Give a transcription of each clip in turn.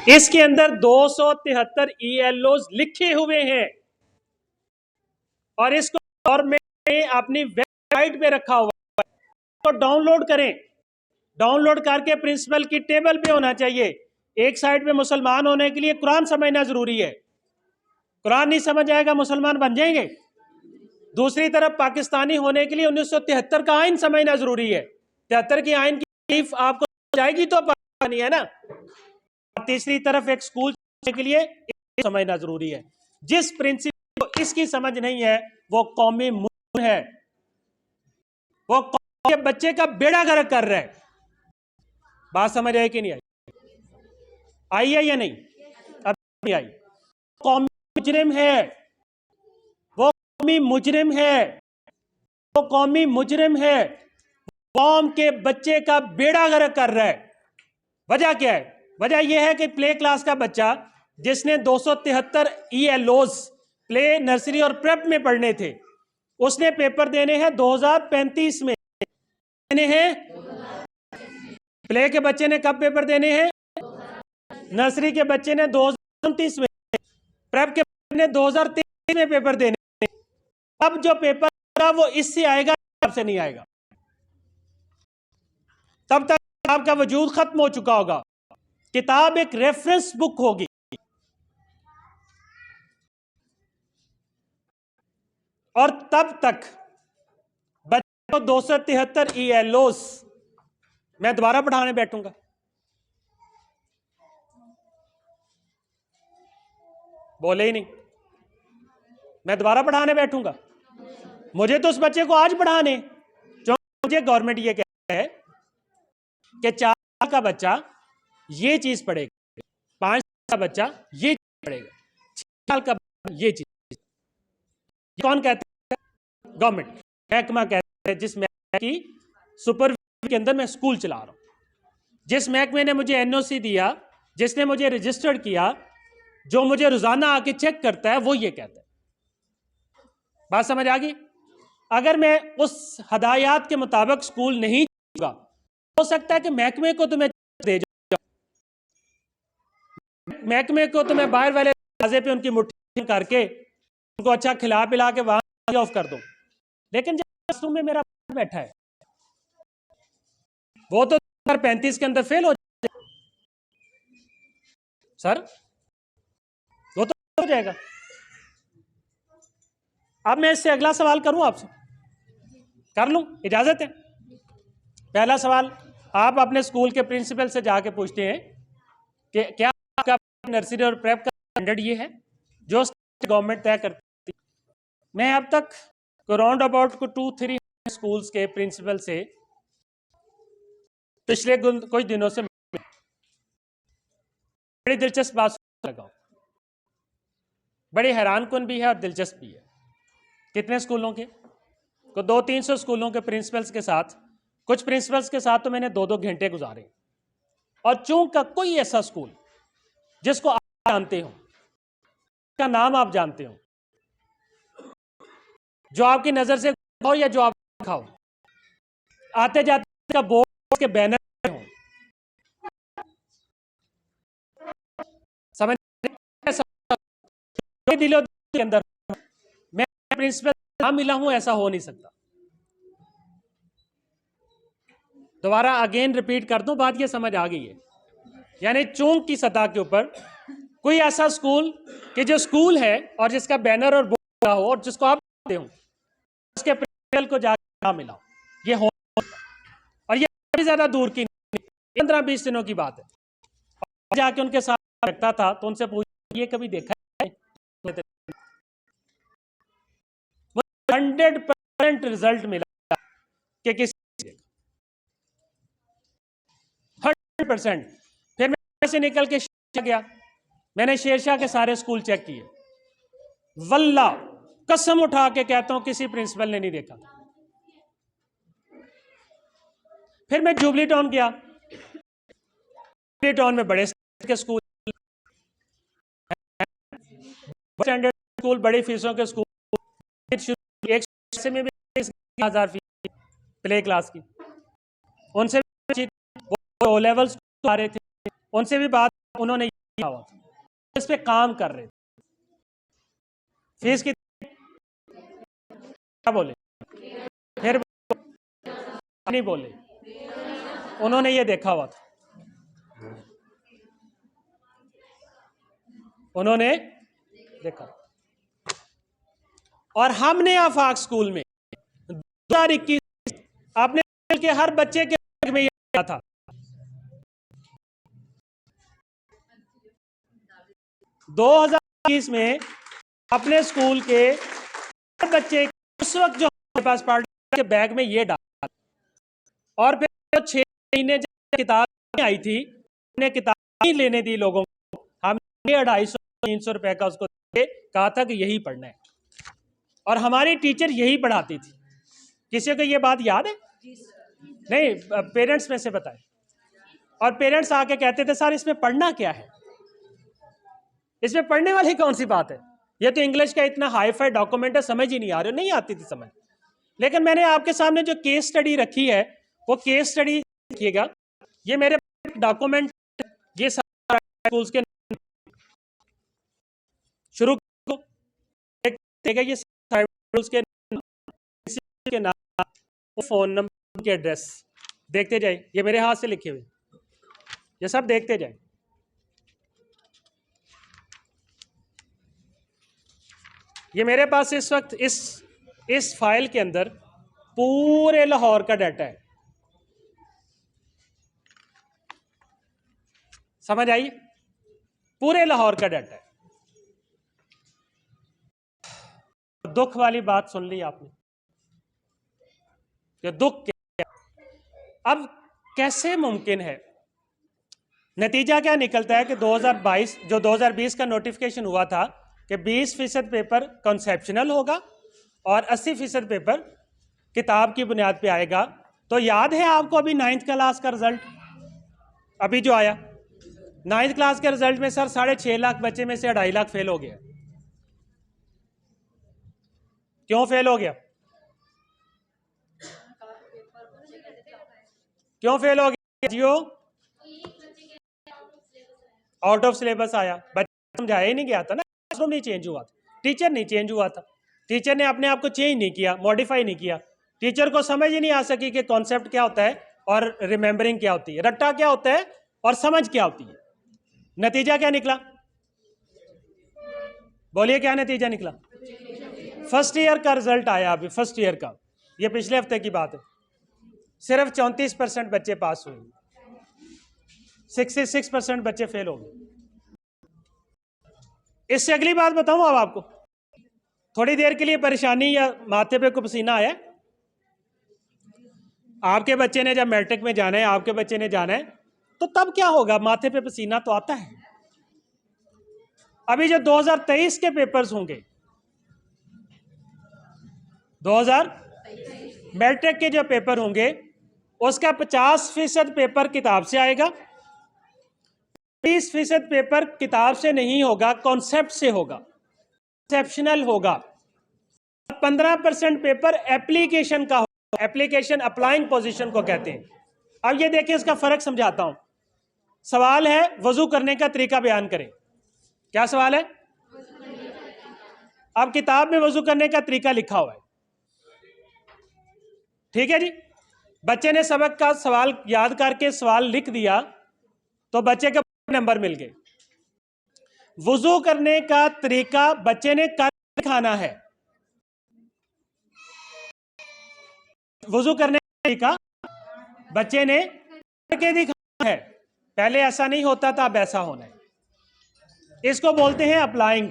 इसके अंदर 273 ELOs लिखे हुए हैं और इसको गवर्नमेंट ने अपनी वेबसाइट पे रखा हुआ है। तो डाउनलोड करें, डाउनलोड करके प्रिंसिपल की टेबल पे होना चाहिए। एक साइड पे मुसलमान होने के लिए कुरान समझना जरूरी है, कुरान नहीं समझ आएगा मुसलमान बन जाएंगे। दूसरी तरफ पाकिस्तानी होने के लिए 1973 का आइन समझना जरूरी है। 73 की आइन की आपको जाएगी तो पाकिस्तानी है ना। तीसरी तरफ एक स्कूल के लिए समझना जरूरी है। जिस प्रिंसिपल को इसकी समझ नहीं है वो कौमी मुजरिम है, वो कौम के बच्चे का बेड़ा गर्क कर रहा है। बात समझ आई कि नहीं आई? आई है या नहीं? अब नहीं आई। कौमी मुजरिम है, वो कौमी मुजरिम है, वो कौमी मुजरिम है, कौम के बच्चे का बेड़ा गर्क कर रहा है। वजह क्या है? वजह यह है कि प्ले क्लास का बच्चा जिसने 273 ELOs प्ले, नर्सरी और प्रेप में पढ़ने थे, उसने पेपर देने हैं 2035 में देने हैं। प्ले के बच्चे ने कब पेपर देने हैं? नर्सरी के बच्चे ने 2029 में, प्रेप के बच्चे ने 2023 में पेपर देने। अब जो पेपर आएगा वो इससे आएगा, से नहीं आएगा। तब तक आपका वजूद खत्म हो चुका होगा। किताब एक रेफरेंस बुक होगी और तब तक बच्चों को 273 ELOs मैं दोबारा पढ़ाने बैठूंगा। बोले ही नहीं, मैं दोबारा पढ़ाने बैठूंगा। मुझे तो उस बच्चे को आज पढ़ाने, जो मुझे गवर्नमेंट ये कहता है कि 4 साल का बच्चा ये चीज पढ़ेगा, 5 साल का बच्चा ये चीज पढ़ेगा, 6 साल का बच्चा ये चीज। कौन कहता है? गवर्नमेंट महकमा कहता है, जिस महकमे की सुपरविजन के अंदर मैं स्कूल चला रहा हूं, जिस महकमे ने मुझे NOC दिया, जिसने मुझे रजिस्टर्ड किया, जो मुझे रोजाना आके चेक करता है, वो ये कहता है। बात समझ आ गई? अगर मैं उस हदायत के मुताबिक स्कूल नहीं चलूंगा, हो सकता है कि महकमे को तुम्हें दे जाओ, महकमे को तुम्हें बाहर वाले दरवाजे पे उनकी मुट्ठी करके उनको अच्छा खिला पिला के वहां ऑफ कर दो। लेकिन जब क्लासरूम में मेरा बैठा है, वो तो 35 के अंदर फेल हो जाएगा सर, वो तो हो जाएगा। अब मैं इससे अगला सवाल करूं आपसे, कर लूं? इजाजत है? पहला सवाल, आप अपने स्कूल के प्रिंसिपल से जाके पूछते हैं कि क्या आपका नर्सरी और प्रेप का स्टैंडर्ड ये है जो गवर्नमेंट तय करती है? मैं अब तक राउंड अबाउट को 2-3 स्कूल्स के प्रिंसिपल से पिछले कुछ दिनों से बड़ी दिलचस्प बात लगाओ, बड़ी हैरानकुन भी है और दिलचस्प भी है। कितने स्कूलों के? को 200-300 स्कूलों के प्रिंसिपल्स के साथ, कुछ प्रिंसिपल्स के साथ तो मैंने 2-2 घंटे गुजारे। और चूंकि कोई ऐसा स्कूल जिसको आप जानते हो, का नाम आप जानते हो, जो आपकी नजर से हो या जो आप खाओ, आते जाते का बोर्ड के बैनर हो, समझ दिलो के अंदर मैं प्रिंसिपल ना मिला हूं, ऐसा हो नहीं सकता। दोबारा अगेन रिपीट कर दूं, बात ये समझ आ गई है? यानी चौक की सतह के ऊपर कोई ऐसा स्कूल कि जो स्कूल है और जिसका बैनर और बोर्ड हो और जिसको आप जानते हो, उसके प्रिंसिपल को जाकर ना मिला, ये हो। और ये काफी ज्यादा दूर की 15-20 दिनों की बात है। और जाके उनके साथ रखता था तो उनसे पूछ, ये कभी देखा है? 100% रिजल्ट मिला कि किसी 100%। फिर मैं से निकल के गया, मैंने शेरशाह के सारे स्कूल चेक किए, वल्ला कसम उठा के कहता हूं किसी प्रिंसिपल ने नहीं देखा। फिर मैं जुबली टाउन गया, जुबली टाउन में बड़े के स्कूल, स्टैंडर्ड स्कूल, बड़ी फीसों के स्कूल, एक में भी 1000 फीस प्ले क्लास की, उनसे ओ लेवल आ रहे थे, उनसे भी बात उन्होंने किया हुआ था, इस पे काम कर रहे थे। फीस कितनी, क्या बोले, फिर नहीं बोले, उन्होंने ये देखा हुआ था, उन्होंने देखा। और हमने आफाक स्कूल में 2021 अपने के हर बच्चे के बैग में ये था। 2021 में अपने स्कूल के हर बच्चे उस वक्त जो हमारे पास पढ़ने के बैग में ये डाला, और फिर 6 महीने जब किताब आई थी, हमने किताब नहीं लेने दी लोगों को, हमने 250-300 रुपए का उसको कहा था कि यही पढ़ना है, और हमारी टीचर यही पढ़ाती थी। किसी को ये बात याद है? नहीं, पेरेंट्स में से बताएं। और पेरेंट्स आके कहते थे सर इसमें पढ़ना क्या है, इसमें पढ़ने वाली कौन सी बात है, ये तो इंग्लिश का इतना हाई फाई डॉक्यूमेंट है, समझ ही नहीं आ रही, नहीं आती थी समझ। लेकिन मैंने आपके सामने जो केस स्टडी रखी है, वो केस स्टडी देखिएगा, ये मेरे डॉक्यूमेंट, ये स्कूल्स के शुरू देखेगा, ये के नाम, फोन नंबर के एड्रेस देखते जाए, ये मेरे हाथ से लिखे हुए, ये सब देखते जाए। ये मेरे पास इस वक्त इस फाइल के अंदर पूरे लाहौर का डाटा है, समझ आई? पूरे लाहौर का डाटा है। दुख वाली बात सुन ली आपने, ये दुख क्या? अब कैसे मुमकिन है, नतीजा क्या निकलता है कि 2020 का नोटिफिकेशन हुआ था कि 20% पेपर कॉन्सेप्शनल होगा और 80% पेपर किताब की बुनियाद पे आएगा। तो याद है आपको अभी 9th क्लास का रिजल्ट अभी जो आया, 9th क्लास के रिजल्ट में सर 6.5 लाख बच्चे में से 2.5 लाख फेल हो गया। क्यों फेल हो गया? क्यों फेल हो गया जियो? आउट ऑफ सिलेबस आया, बच्चे समझाया ही नहीं गया था ना, क्लासरूम नहीं चेंज हुआ था, टीचर नहीं चेंज हुआ था, टीचर ने अपने आप को चेंज नहीं किया, मॉडिफाई नहीं किया, टीचर को समझ ही नहीं आ सकी कि कॉन्सेप्ट क्या होता है और रिमेंबरिंग क्या होती है, रट्टा क्या होता है और समझ क्या होती है। नतीजा क्या निकला? बोलिए क्या नतीजा निकला? फर्स्ट ईयर का रिजल्ट आया अभी, फर्स्ट ईयर का, ये पिछले हफ्ते की बात है, सिर्फ 34% बच्चे पास हुए, 66% बच्चे फेल हो गए। इससे अगली बात बताऊं अब आपको, थोड़ी देर के लिए परेशानी या माथे पे को पसीना आया, आपके बच्चे ने जब मैट्रिक में जाना है, आपके बच्चे ने जाना है, तो तब क्या होगा? माथे पे पसीना तो आता है। अभी जो 2023 के पेपर्स होंगे, 2000 मैट्रिक के जो पेपर होंगे, उसका 50% पेपर किताब से आएगा, 20% पेपर किताब से नहीं होगा, कॉन्सेप्ट से होगा, एक्सेप्शनल होगा। 15% पेपर एप्लीकेशन का होगा, एप्लीकेशन अप्लाइंग पोजीशन को कहते हैं। अब ये देखिए, इसका फर्क समझाता हूं। सवाल है वजू करने का तरीका बयान करें। क्या सवाल है? अब किताब में वजू करने का तरीका लिखा हुआ है, ठीक है जी। बच्चे ने सबक का सवाल याद करके सवाल लिख दिया तो बच्चे के नंबर मिल गए। वजू करने का तरीका बच्चे ने कर दिखाना है, वजू करने का तरीका बच्चे ने करके दिखाना है। पहले ऐसा नहीं होता था, अब ऐसा होना है। इसको बोलते हैं अप्लाइंग।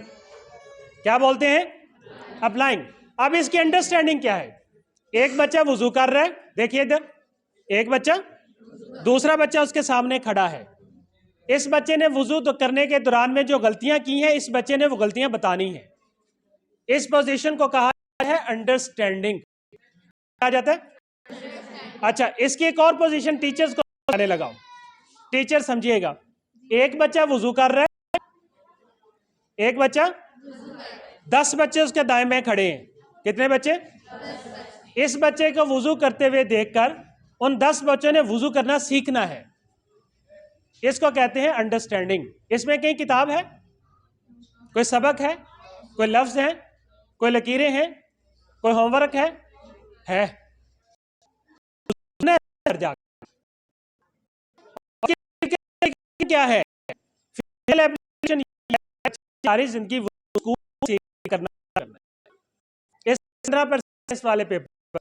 क्या बोलते हैं? अप्लाइंग। अब इसकी अंडरस्टैंडिंग क्या है? एक बच्चा वजू कर रहा है, देखिए इधर एक बच्चा, दूसरा बच्चा उसके सामने खड़ा है। इस बच्चे ने वजू तो करने के दौरान में जो गलतियां की हैं, इस बच्चे ने वो गलतियां बतानी है। इस पोजीशन को कहा जाता है अंडरस्टैंडिंग। कहा जाता है। अच्छा, इसकी एक और पोजीशन टीचर्स को बताने लगाओ। टीचर समझिएगा, एक बच्चा वजू कर रहा है, एक बच्चा, 10 बच्चे उसके दाएं में खड़े हैं। कितने बच्चे? इस बच्चे को वजू करते हुए देखकर उन 10 बच्चों ने वजू करना सीखना है। इसको कहते हैं अंडरस्टैंडिंग। इसमें कहीं किताब है, कोई सबक है, कोई लफ्ज है, कोई लकीरें हैं, कोई होमवर्क है? क्या है एप्लीकेशन? सारी जिंदगी करना। इस 15% वाले पेपर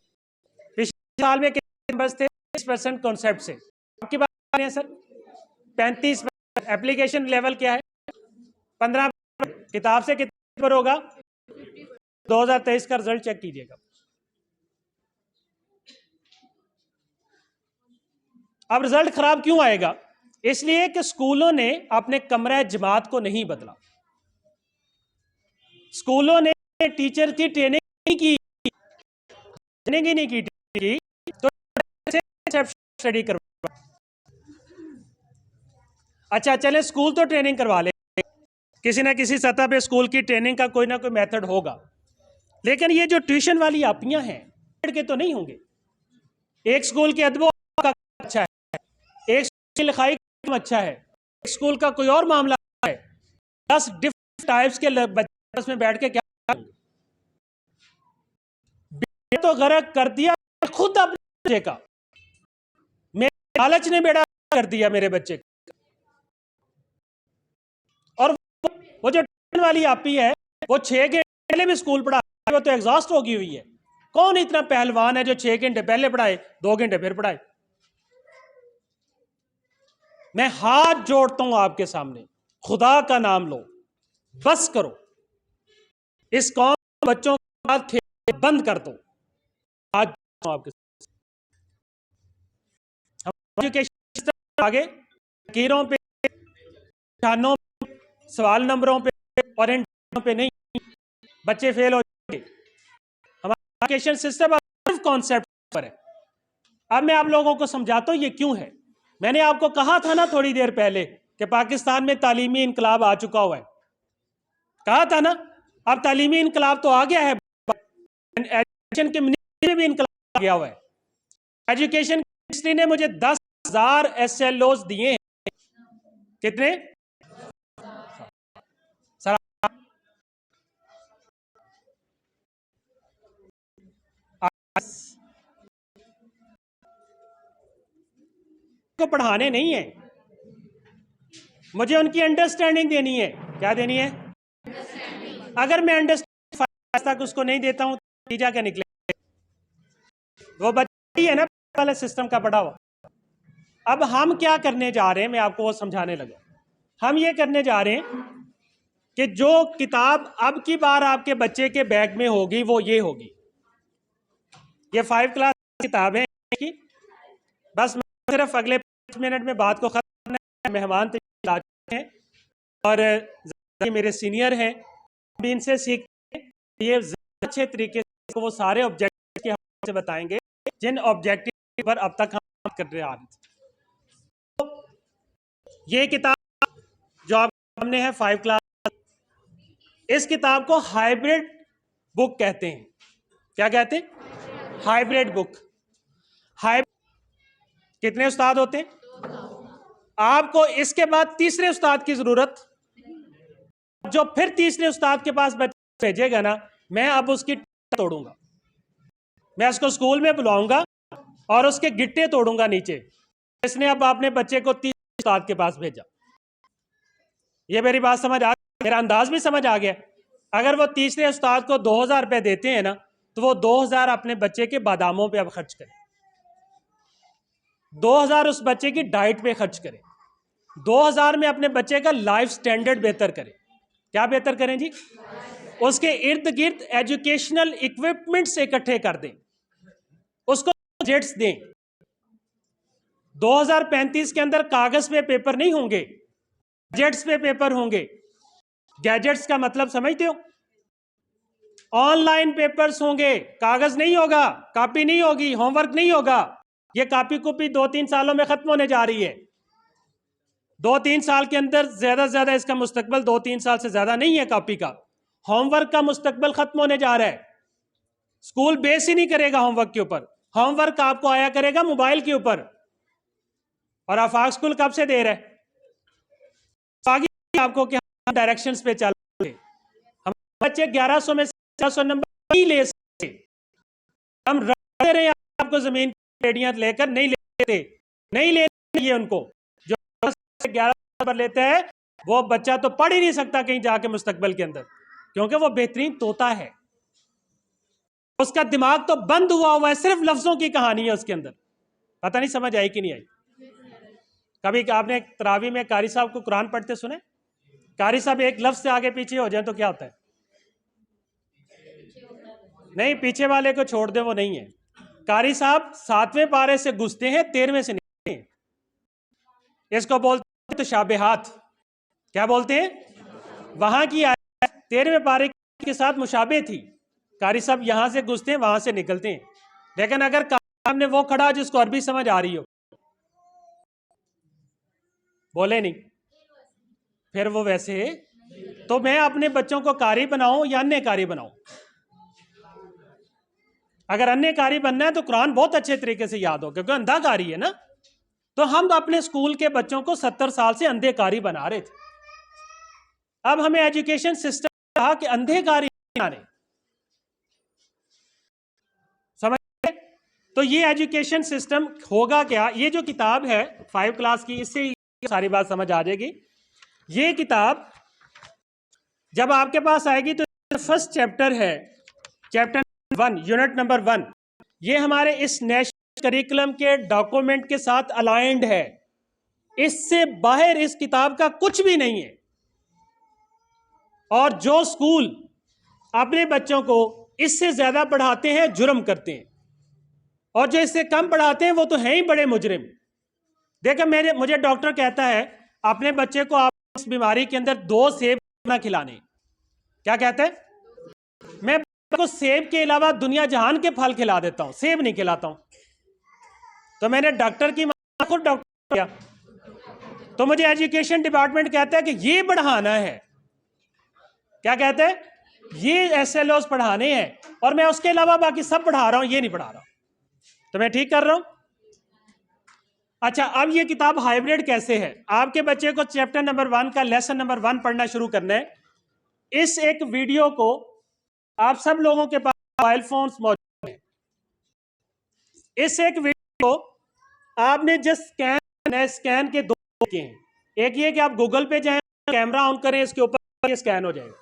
पिछले साल में कितने नंबर थे? 30% कॉन्सेप्ट से। आपकी बात है सर, 35% एप्लीकेशन लेवल क्या है? 15%। किताब से कितने पर होगा? 2023 का रिजल्ट चेक कीजिएगा। अब रिजल्ट खराब क्यों आएगा? इसलिए कि स्कूलों ने अपने कमरा जमात को नहीं बदला, स्कूलों ने टीचर की ट्रेनिंग नहीं की, तो स्टडी करवा। अच्छा चले, स्कूल तो ट्रेनिंग करवा ले, किसी ना किसी सतह पे स्कूल की ट्रेनिंग का कोई ना कोई मेथड होगा, लेकिन ये जो ट्यूशन वाली आपियां हैं के तो नहीं होंगे। एक स्कूल के अदब का अच्छा है, एक स्कूल की लिखाई का अच्छा है, एक स्कूल का कोई और मामला है, 10 डिफरेंट टाइप्स के बच्चे में बैठ के क्या तो गरक कर दिया खुद अपने बच्चे का। मेरे लालच ने बेड़ा कर दिया मेरे बच्चे का। और वो जो ट्यूशन वाली आपी है, वो 6 घंटे पहले भी स्कूल पढ़ा, वो तो एग्जॉस्ट होगी हुई है। कौन इतना पहलवान है जो 6 घंटे पहले पढ़ाए, 2 घंटे फिर पढ़ाए? मैं हाथ जोड़ता हूं आपके सामने, खुदा का नाम लो, बस करो, इस कौम बच्चों के साथ खेल बंद कर दो। आज आपके एजुकेशन सिस्टम आगे लकीरों पे, निशानों पे, सवाल नंबरों पे और इन पे नहीं, बच्चे फेल हो जाएंगे। हमारा एजुकेशन सिस्टम सिर्फ कॉन्सेप्ट पर है। अब मैं आप लोगों को समझाता हूं ये क्यों है। मैंने आपको कहा था ना थोड़ी देर पहले कि पाकिस्तान में तालीमी इनकलाब आ चुका हुआ है, कहा था ना। अब तालीमी इनकलाब तो आ गया है, एजुकेशन के मिनिस्ट्री में भी इनकलाब आ गया हुआ है। एजुकेशन मिनिस्ट्री ने मुझे 10,000 SLOs दिए हैं। कितने सर? को पढ़ाने नहीं है, मुझे उनकी अंडरस्टैंडिंग देनी है। क्या देनी है? अगर मैं अंडरस्टैंडिंग तक उसको नहीं देता हूं, नतीजा क्या निकले? वो बच्चा ही है ना वाले सिस्टम का पढ़ा हुआ। अब हम क्या करने जा रहे हैं, मैं आपको वो समझाने लगा। हम ये करने जा रहे हैं कि जो किताब अब की बार आपके बच्चे के बैग में होगी वो ये होगी। ये 5 क्लास किताब है की। बस मैं सिर्फ अगले 5 मिनट में बात को खत्म करना है। मेहमान तैयार हैं और मेरे सीनियर हैं, भी इनसे सीखते हैं। ये अच्छे तरीके से वो सारे ऑब्जेक्टिव के हम से बताएंगे जिन ऑब्जेक्टिव पर अब तक हम कर रहे हैं। तो ये किताब जो आप सामने है 5 क्लास, इस किताब को हाइब्रिड बुक कहते हैं। क्या कहते हैं? Hybrid book. कितने उस्ताद होते हैं? आपको इसके बाद तीसरे उस्ताद की जरूरत, जो फिर तीसरे उस्ताद के पास बच्चा भेजेगा ना, मैं अब उसकी तोड़ूंगा, मैं उसको स्कूल में बुलाऊंगा और उसके गिट्टे तोड़ूंगा नीचे। इसने अब अपने बच्चे को तीसरे उस्ताद के पास भेजा। ये मेरी बात समझ आ गई? मेरा अंदाज भी समझ आ गया? अगर वो तीसरे उस्ताद को 2,000 रुपए देते हैं ना, तो वो 2,000 अपने बच्चे के बादामों पे अब खर्च करें, 2,000 उस बच्चे की डाइट पे खर्च करें, 2,000 में अपने बच्चे का लाइफ स्टैंडर्ड बेहतर करें। क्या बेहतर करें जी? उसके इर्द गिर्द एजुकेशनल इक्विपमेंट्स इकट्ठे कर दें, उसको जेट्स दें। 2035 के अंदर कागज पे पेपर नहीं होंगे, गैजेट्स पे पेपर होंगे। गैजेट्स का मतलब समझते हो? ऑनलाइन पेपर्स होंगे, कागज नहीं होगा, कॉपी नहीं होगी, होमवर्क नहीं होगा। ये कॉपी कॉपी 2-3 सालों में खत्म होने जा रही है। 2-3 साल के अंदर ज्यादा से ज्यादा इसका मुस्तकबल 2-3 साल से ज्यादा नहीं है कॉपी का। होमवर्क का मुस्तकबल खत्म होने जा रहा है। स्कूल बेस ही नहीं करेगा होमवर्क के ऊपर, होमवर्क आपको आया करेगा मोबाइल के ऊपर। और आफाक स्कूल कब से दे रहा है? आपको कि हम डायरेक्शंस पे चल रहे, हम बच्चे 1100 में से 1100 नंबर नहीं ले सकते, हम रखते रहे आपको जमीन पेड़ियां लेकर नहीं लेते, नहीं लेते उनको। जो 11 नंबर लेते हैं वो बच्चा तो पढ़ ही नहीं सकता कहीं जाके मुस्तकबिल के अंदर, क्योंकि वो बेहतरीन तोता है, उसका दिमाग तो बंद हुआ है, सिर्फ लफ्जों की कहानी है उसके अंदर। पता नहीं समझ आई कि नहीं आई। कभी आपने तरावी में कारी साहब को कुरान पढ़ते सुने? कारी साहब एक लफ्ज से आगे पीछे हो जाए तो क्या होता है? नहीं, पीछे वाले को छोड़ दे, वो नहीं है। कारी साहब 7वें पारे से घुसते हैं, 13वें से निकलते हैं। इसको बोलते हैं तशाबिहात। क्या बोलते हैं? वहां की आयत 13वें पारे के साथ मुशाबे थी, कारी साहब यहां से घुसते हैं, वहां से निकलते हैं। लेकिन अगर सामने वो खड़ा जिसको अरबी समझ आ रही हो, बोले नहीं, फिर वो वैसे। तो मैं अपने बच्चों को कारी बनाऊं या अन्य कारी बनाऊं? अगर अन्य कारी बनना है तो कुरान बहुत अच्छे तरीके से याद हो, क्योंकि अंधा कारी है ना। तो हम अपने स्कूल के बच्चों को 70 साल से अंधे कारी बना रहे थे। अब हमें एजुकेशन सिस्टम कहा कि अंधे कारी बनाने, समझ? तो ये एजुकेशन सिस्टम होगा क्या? ये जो किताब है 5 क्लास की, इससे सारी बात समझ आ जाएगी। ये किताब जब आपके पास आएगी तो फर्स्ट चैप्टर है, चैप्टर 1, यूनिट नंबर 1। ये हमारे इस नेशनल करिकुलम के डॉक्यूमेंट के साथ अलाइंड है। इससे बाहर इस किताब का कुछ भी नहीं है। और जो स्कूल अपने बच्चों को इससे ज्यादा पढ़ाते हैं जुर्म करते हैं, और जो इससे कम पढ़ाते हैं वो तो हैं ही बड़े मुजरिम। देखो, मुझे डॉक्टर कहता है अपने बच्चे को आप इस बीमारी के अंदर 2 सेब ना खिलाने। क्या कहते हैं? मैं को सेब के अलावा दुनिया जहान के फल खिला देता हूं, सेब नहीं खिलाता हूं। तो मैंने डॉक्टर की खुद डॉक्टर किया, तो मुझे एजुकेशन डिपार्टमेंट कहता है कि ये बढ़ाना है। क्या कहते हैं? ये SLOs पढ़ाने हैं, और मैं उसके अलावा बाकी सब पढ़ा रहा हूं, ये नहीं पढ़ा रहा हूं। तो मैं ठीक कर रहा हूं? अच्छा, अब ये किताब हाइब्रिड कैसे है? आपके बच्चे को चैप्टर नंबर 1 का लेसन नंबर 1 पढ़ना शुरू करना है। इस एक वीडियो को आप सब लोगों के पास मोबाइल फोन्स मौजूद हैं। इस एक वीडियो को आपने जस्ट स्कैन के 2 तरीके हैं। एक ये कि आप गूगल पे जाएं, कैमरा ऑन करें, इसके ऊपर ये स्कैन हो जाएगा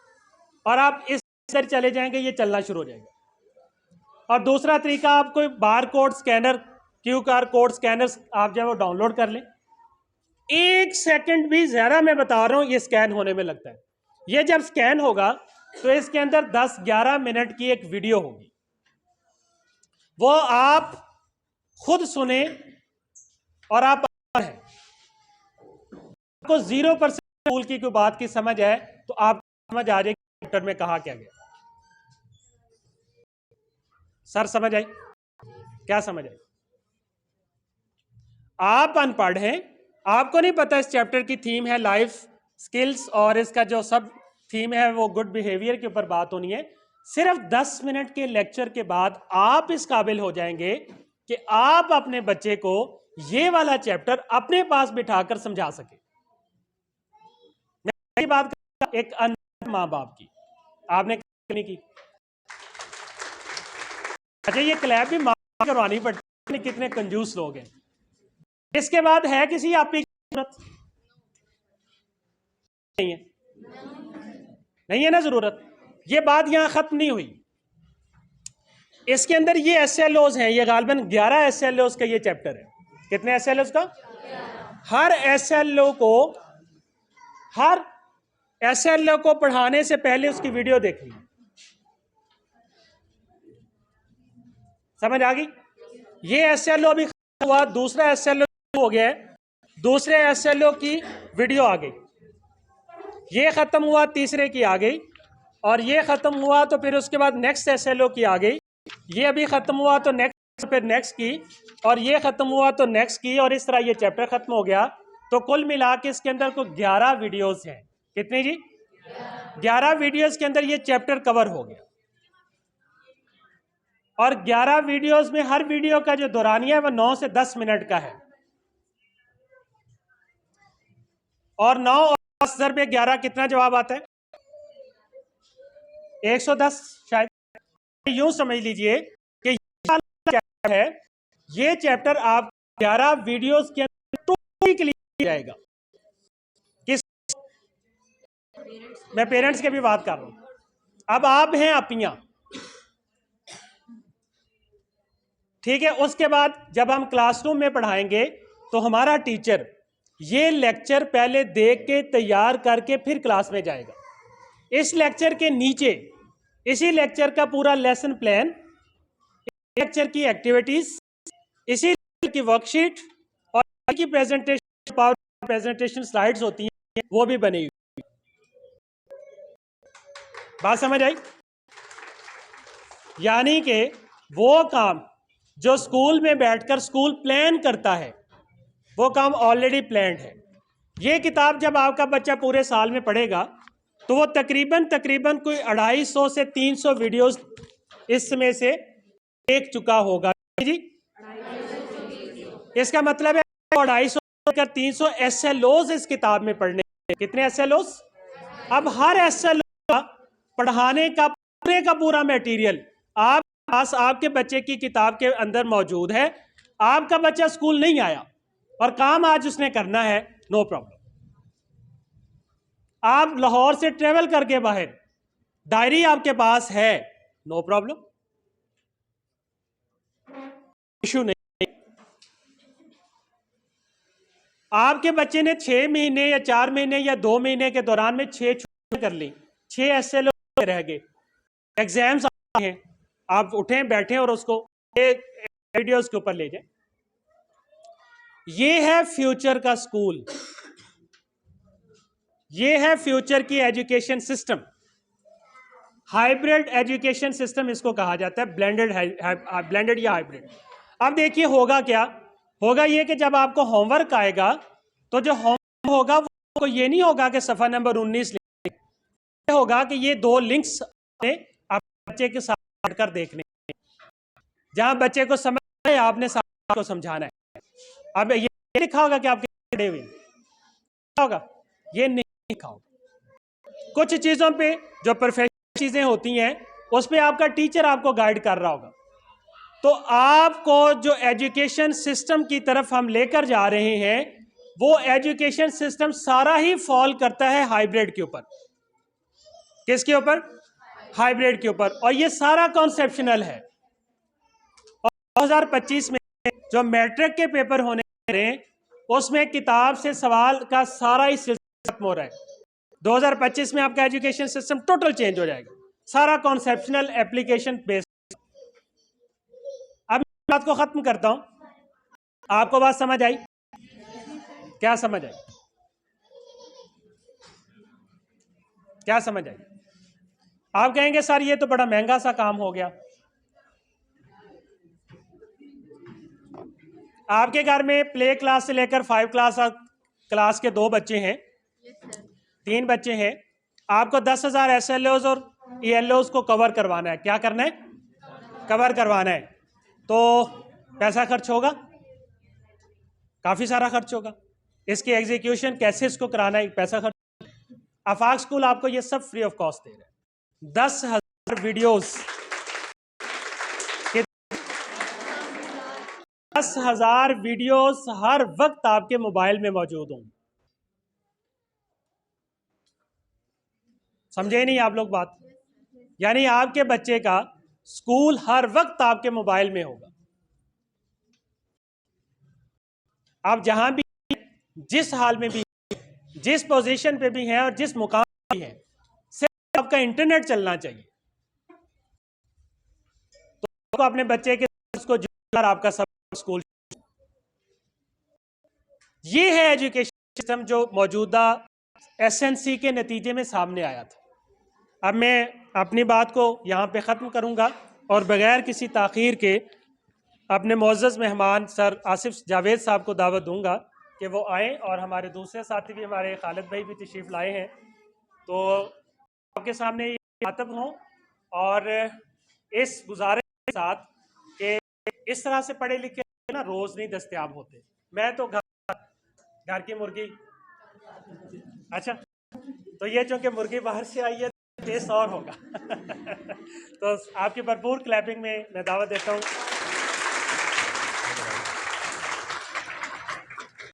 और आप इस तरह चले जाएंगे, ये चलना शुरू हो जाएगा। और दूसरा तरीका, आप कोई bar code scanner, QR code scanners आप जो है वो डाउनलोड कर लें। 1 सेकंड भी ज्यादा मैं बता रहा हूं ये स्कैन होने में लगता है। ये जब स्कैन होगा तो इसके अंदर 10-11 मिनट की एक वीडियो होगी, वो आप खुद सुने और आप आपको 0% स्कूल की कोई बात की समझ है तो आप समझ आ जाएगी चैप्टर में कहा क्या गया। सर समझ आई? क्या समझ आई? आप अनपढ़ हैं, आपको नहीं पता इस चैप्टर की थीम है लाइफ स्किल्स, और इसका जो सब थीम है वो गुड बिहेवियर के ऊपर बात होनी है। सिर्फ 10 मिनट के लेक्चर के बाद आप इस काबिल हो जाएंगे कि आप अपने बच्चे को ये वाला चैप्टर अपने पास बिठाकर समझा सके। मैं बात कर एक अनपढ़ माँ बाप की, आपने नहीं की। अच्छा, ये क्लैप भी माँ करवानी पड़ती है, कितने कंजूस लोग हैं। इसके बाद है किसी आपकी जरूरत? नहीं है, नहीं है ना जरूरत। ये बात यहां खत्म नहीं हुई। इसके अंदर ये SLOs हैं, ये गालबन 11 SLOs का ये चैप्टर है। कितने SLOs का? हर SLO को पढ़ाने से पहले उसकी वीडियो देखनी। समझ आ गई? ये SLO भी हुआ, दूसरा SLO हो गया है, दूसरे SLO की वीडियो आ गई, ये खत्म हुआ, तीसरे की आ गई, और ये खत्म हुआ तो फिर उसके बाद नेक्स्ट SLO की आ गई, ये अभी खत्म हुआ तो नेक्स्ट, फिर नेक्स्ट की, और ये खत्म हुआ तो नेक्स्ट की, और इस तरह ये चैप्टर खत्म हो गया। तो कुल मिला के इसके अंदर को 11 वीडियोस हैं। कितनी जी? 11 वीडियोस के अंदर ये चैप्टर कवर हो गया। और 11 वीडियोस में हर वीडियो का जो दौरानिया है वो 9 से 10 मिनट का है, और 9 10 × 11 कितना जवाब आता है? 110 शायद। यूं समझ लीजिए कि चैप्टर है, ये चैप्टर आप 11 वीडियोस के अंदर टोटली क्लियर जाएगा। किस? मैं पेरेंट्स की भी बात कर रहा हूं। अब आप हैं अपियां, ठीक है। उसके बाद जब हम क्लासरूम में पढ़ाएंगे तो हमारा टीचर ये लेक्चर पहले देख के तैयार करके फिर क्लास में जाएगा। इस लेक्चर के नीचे इसी लेक्चर का पूरा लेसन प्लान, लेक्चर की एक्टिविटीज, इसी की वर्कशीट और की प्रेजेंटेशन, पावर प्रेजेंटेशन स्लाइड्स होती हैं, वो भी बनी हुई। बात समझ आई? यानी कि वो काम जो स्कूल में बैठकर स्कूल प्लान करता है, वो काम ऑलरेडी प्लान्ड है। ये किताब जब आपका बच्चा पूरे साल में पढ़ेगा तो वो तकरीबन कोई 250 से 300 वीडियोस इसमें से देख चुका होगा जी। इसका मतलब है 250 का 300 SLOs इस किताब में पढ़ने। कितने SLOs? अब हर SLO का पढ़ाने का पूरा मटेरियल आप पास आपके बच्चे की किताब के अंदर मौजूद है। आपका बच्चा स्कूल नहीं आया और काम आज उसने करना है, नो प्रॉब्लम। आप लाहौर से ट्रेवल करके बाहर, डायरी आपके पास है, नो प्रॉब्लम, इशू नहीं। आपके बच्चे ने 6 महीने या 4 महीने या 2 महीने के दौरान में 6 छुट्टियां कर ली, 6 SLO रह गए, एग्जाम्स आ हैं, आप उठें बैठें और उसको वीडियोस के ऊपर ले जाएं। ये है फ्यूचर का स्कूल, ये है फ्यूचर की education system. Hybrid education system इसको कहा जाता है, ब्लेंडेड या हाइब्रिड। अब देखिए होगा क्या, होगा ये कि जब आपको होमवर्क आएगा तो जो होमवर्क होगा वो ये नहीं होगा कि सफ़ा नंबर 19 लिखें, होगा कि ये 2 लिंक्स अपने बच्चे के साथ पढ़कर देखने, जहां बच्चे को समझ आए आपने साथ को समझाना है। अब ये लिखा होगा कि आपके होगा, ये नहीं लिखा होगा। कुछ चीज़ों पे जो प्रोफेशनल चीज़ें होती हैं उस पे आपका टीचर आपको गाइड कर रहा होगा। तो आपको जो एजुकेशन सिस्टम की तरफ हम लेकर जा रहे हैं वो एजुकेशन सिस्टम सारा ही फॉल करता है हाइब्रिड के ऊपर। किसके ऊपर? हाइब्रिड के ऊपर। और ये सारा कॉन्सेप्शनल है। और 2025 में जो मैट्रिक के पेपर होने रहे उसमें किताब से सवाल का सारा ही सिलसिला खत्म हो रहा है। 2025 में आपका एजुकेशन सिस्टम टोटल चेंज हो जाएगा, सारा कॉन्सेप्शनल एप्लीकेशन बेस्ड। अब बात को खत्म करता हूं, आपको बात समझ आई? क्या समझ आई? क्या समझ आई? आप कहेंगे सर ये तो बड़ा महंगा सा काम हो गया। आपके घर में प्ले क्लास से लेकर 5 क्लास के 2 बच्चे हैं, 3 बच्चे हैं, आपको 10,000 SLOs और ELOs को कवर करवाना है। क्या करना है? कवर करवाना है। तो पैसा खर्च होगा, काफ़ी सारा खर्च होगा। इसकी एग्जीक्यूशन कैसे इसको कराना है, पैसा खर्च। आफाक स्कूल आपको ये सब फ्री ऑफ कॉस्ट दे रहा है। 10,000 वीडियोस, 10,000 वीडियोस हर वक्त आपके मोबाइल में मौजूद होंगे। समझे नहीं आप लोग बात? यानी आपके बच्चे का स्कूल हर वक्त आपके मोबाइल में होगा। आप जहां भी, जिस हाल में भी, जिस पोजीशन पे भी हैं और जिस मुकाम पे भी हैं, सिर्फ आपका इंटरनेट चलना चाहिए। तो अपने बच्चे के उसको जोड़कर आपका सब स्कूल। ये है एजुकेशन सिस्टम जो मौजूदा SNC के नतीजे में सामने आया था। अब मैं अपनी बात को यहाँ पे ख़त्म करूँगा और बग़ैर किसी ताख़ीर के अपने मुअज़्ज़ज़ मेहमान सर आसिफ जावेद साहब को दावत दूँगा कि वो आएँ और हमारे दूसरे साथी भी, हमारे खालिद भाई भी तशरीफ़ लाए हैं, तो आपके सामने ये मुखातब हों और इस गुजारिश के साथ कि इस तरह से पढ़े लिखे ना रोज़ नहीं दस्तयाब होते। मैं तो घर की मुर्गी, अच्छा तो ये चूंकि मुर्गी बाहर से आई है, टेस्ट और होगा। तो आपकी भरपूर क्लैपिंग में मैं दावत देता हूँ।